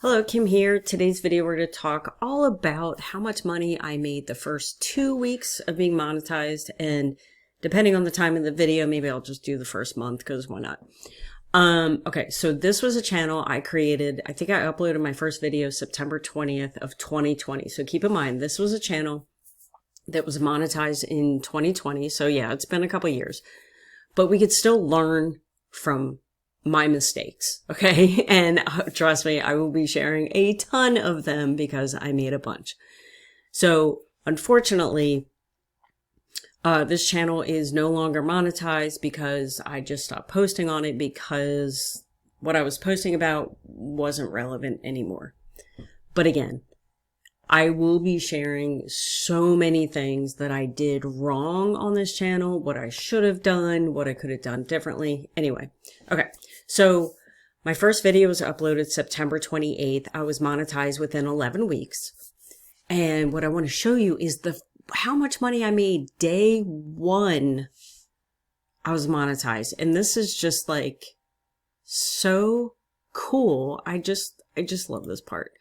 Hello, Kim here. Today's video, we're going to talk all about how much money I made the first 2 weeks of being monetized. And depending on the time of the video, maybe I'll just do the first month because why not? Okay, so this was a channel I created. I think I uploaded my first video September 20th of 2020. So keep in mind, this was a channel that was monetized in 2020. So yeah, it's been a couple years, but we could still learn from my mistakes. Okay. And trust me, I will be sharing a ton of them because I made a bunch. So unfortunately, this channel is no longer monetized because I just stopped posting on it because what I was posting about wasn't relevant anymore. But again, I will be sharing so many things that I did wrong on this channel, what I should have done, what I could have done differently. Anyway, okay. So my first video was uploaded September 28th. I was monetized within 11 weeks. And what I want to show you is how much money I made day one I was monetized. And this is just like so cool. I just love this part.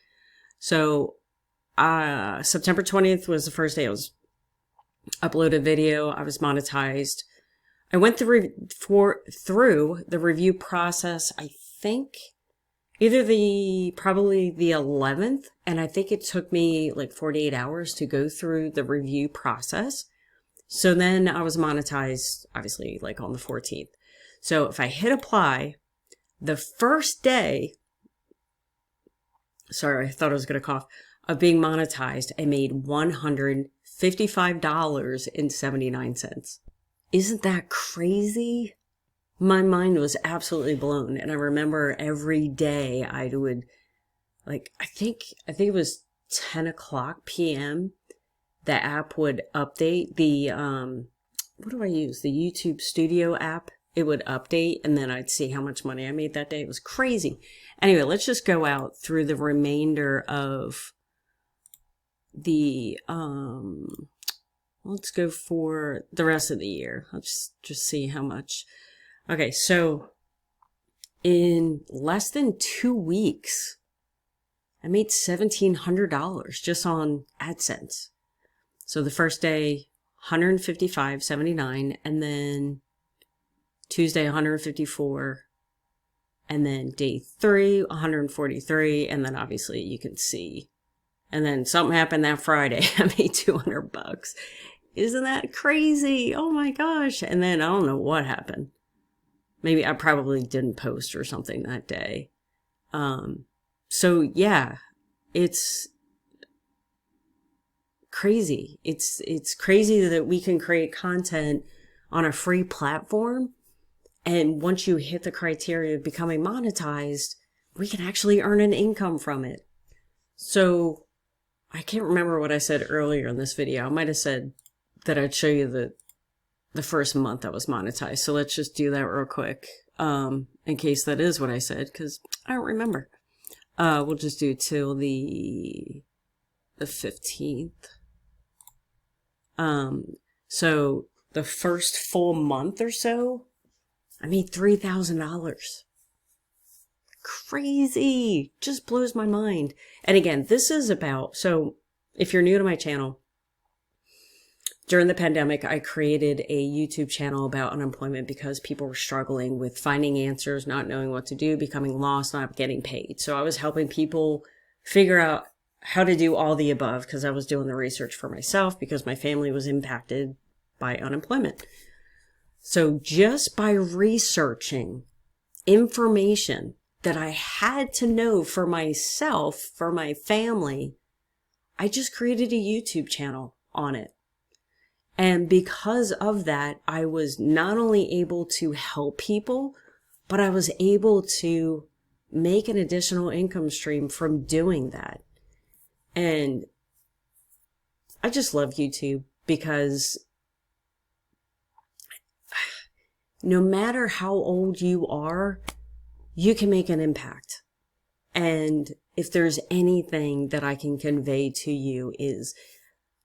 So September 20th was the first day I was uploaded video. I was monetized. I went through the review process, I think either probably the 11th. And I think it took me like 48 hours to go through the review process. So then I was monetized, obviously, like on the 14th. So if I hit apply, the first day, sorry, I thought I was going to cough, of being monetized, I made $155.79. Isn't that crazy? My mind was absolutely blown. And I remember every day I would, like, I think it was 10 o'clock p.m. The app would update the, what do I use? The YouTube Studio app. It would update and then I'd see how much money I made that day. It was crazy. Anyway, let's just go out through the remainder of the, let's go for the rest of the year. Let's just see how much. Okay, so in less than 2 weeks, I made $1,700 just on AdSense. So the first day, $155.79, and then Tuesday, $154, and then day 3, $143, and then obviously you can see. And then something happened that Friday. I made $200. Isn't that crazy? Oh my gosh. And then I don't know what happened. Maybe I probably didn't post or something that day. So yeah, it's crazy. It's crazy that we can create content on a free platform. And once you hit the criteria of becoming monetized, we can actually earn an income from it. So I can't remember what I said earlier in this video. I might have said that I'd show you the first month I was monetized. So let's just do that real quick, in case that is what I said, because I don't remember. We'll just do till the 15th. So the first full month or so, I made $3,000. Crazy. Just blows my mind. And again, this is about, so if you're new to my channel, during the pandemic, I created a YouTube channel about unemployment because people were struggling with finding answers, not knowing what to do, becoming lost, not getting paid. So I was helping people figure out how to do all the above because I was doing the research for myself because my family was impacted by unemployment. So just by researching information that I had to know for myself, for my family, I just created a YouTube channel on it. And because of that, I was not only able to help people, but I was able to make an additional income stream from doing that. And I just love YouTube because no matter how old you are, you can make an impact. And if there's anything that I can convey to you is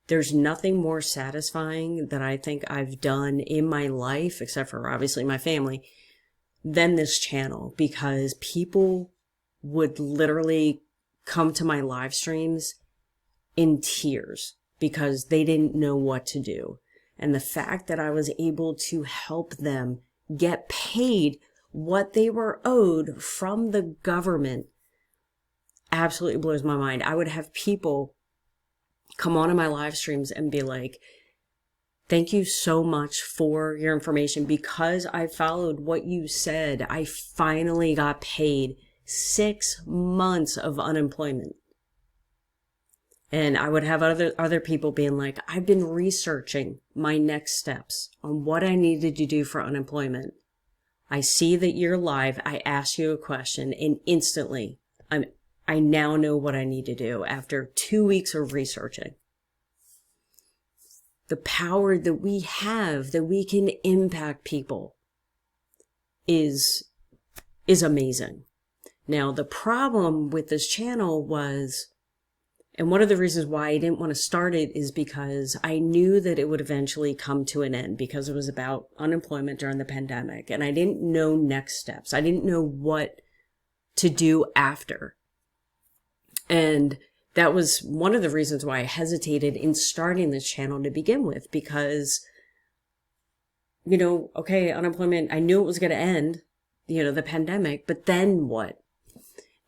there's nothing more satisfying that I think I've done in my life, except for obviously my family, than this channel, because people would literally come to my live streams in tears because they didn't know what to do. And the fact that I was able to help them get paid what they were owed from the government absolutely blows my mind. I would have people come on to my live streams and be like, thank you so much for your information. Because I followed what you said, I finally got paid 6 months of unemployment. And I would have other people being like, I've been researching my next steps on what I needed to do for unemployment. I see that you're live. I ask you a question and instantly I now know what I need to do after 2 weeks of researching. The power that we have, that we can impact people is amazing. Now, the problem with this channel was, and one of the reasons why I didn't want to start it is because I knew that it would eventually come to an end because it was about unemployment during the pandemic. And I didn't know next steps. I didn't know what to do after. And that was one of the reasons why I hesitated in starting this channel to begin with, because, you know, okay, unemployment, I knew it was going to end, you know, the pandemic, but then what?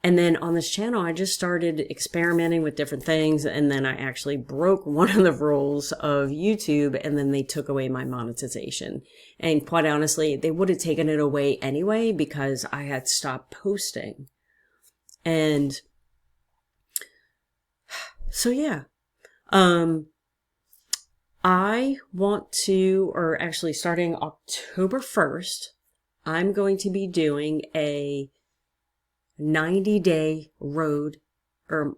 And then on this channel, I just started experimenting with different things. And then I actually broke one of the rules of YouTube, and then they took away my monetization. And quite honestly, they would have taken it away anyway because I had stopped posting. And so, yeah, I want to, or actually starting October 1st, I'm going to be doing a 90-day road, or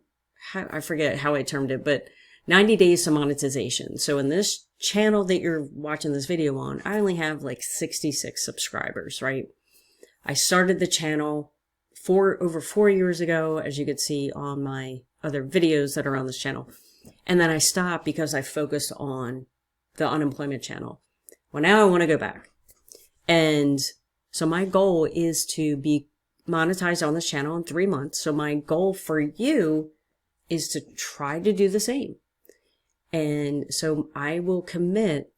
I forget how I termed it, but 90 days to monetization. So in this channel that you're watching this video on, I only have like 66 subscribers, right? I started the channel over 4 years ago, as you could see on my other videos that are on this channel. And then I stopped because I focused on the unemployment channel. Well, now I want to go back. And so my goal is to be monetized on this channel in 3 months. So my goal for you is to try to do the same. And so I will commit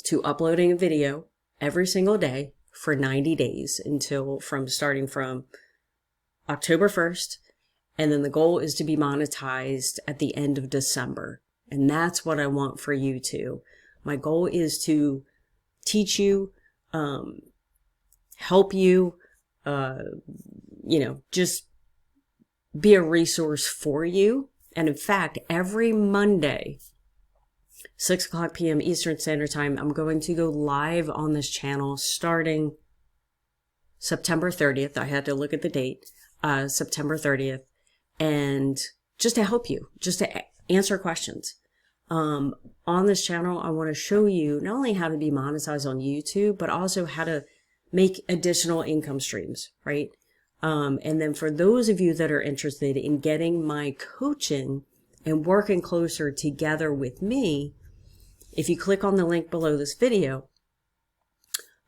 to uploading a video every single day for 90 days starting from October 1st. And then the goal is to be monetized at the end of December. And that's what I want for you too. My goal is to teach you, help you, you know, just be a resource for you. And in fact, every Monday, 6:00 p.m. Eastern Standard Time, I'm going to go live on this channel starting September 30th. I had to look at the date, September 30th. And just to help you, just to answer questions. On this channel, I want to show you not only how to be monetized on YouTube, but also how to make additional income streams, right? And then for those of you that are interested in getting my coaching and working closer together with me, if you click on the link below this video,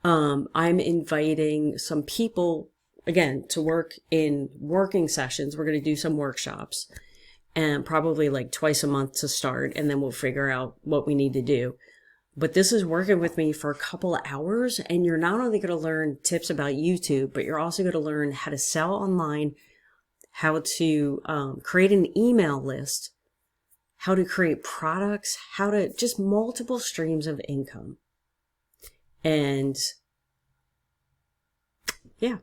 I'm inviting some people, again, to work in working sessions. We're going to do some workshops, and probably like twice a month to start, and then we'll figure out what we need to do. But this is working with me for a couple of hours, and you're not only going to learn tips about YouTube, but you're also going to learn how to sell online, how to create an email list, how to create products, how to just multiple streams of income. And yeah,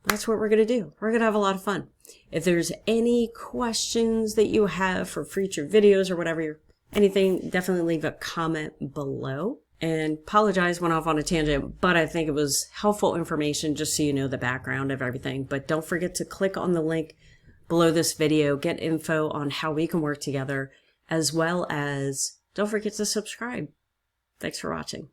that's what we're going to do. We're going to have a lot of fun. If there's any questions that you have for future videos or whatever, anything, definitely leave a comment below. And apologize, went off on a tangent, but I think it was helpful information just so you know the background of everything. But don't forget to click on the link below this video, get info on how we can work together, as well as don't forget to subscribe. Thanks for watching.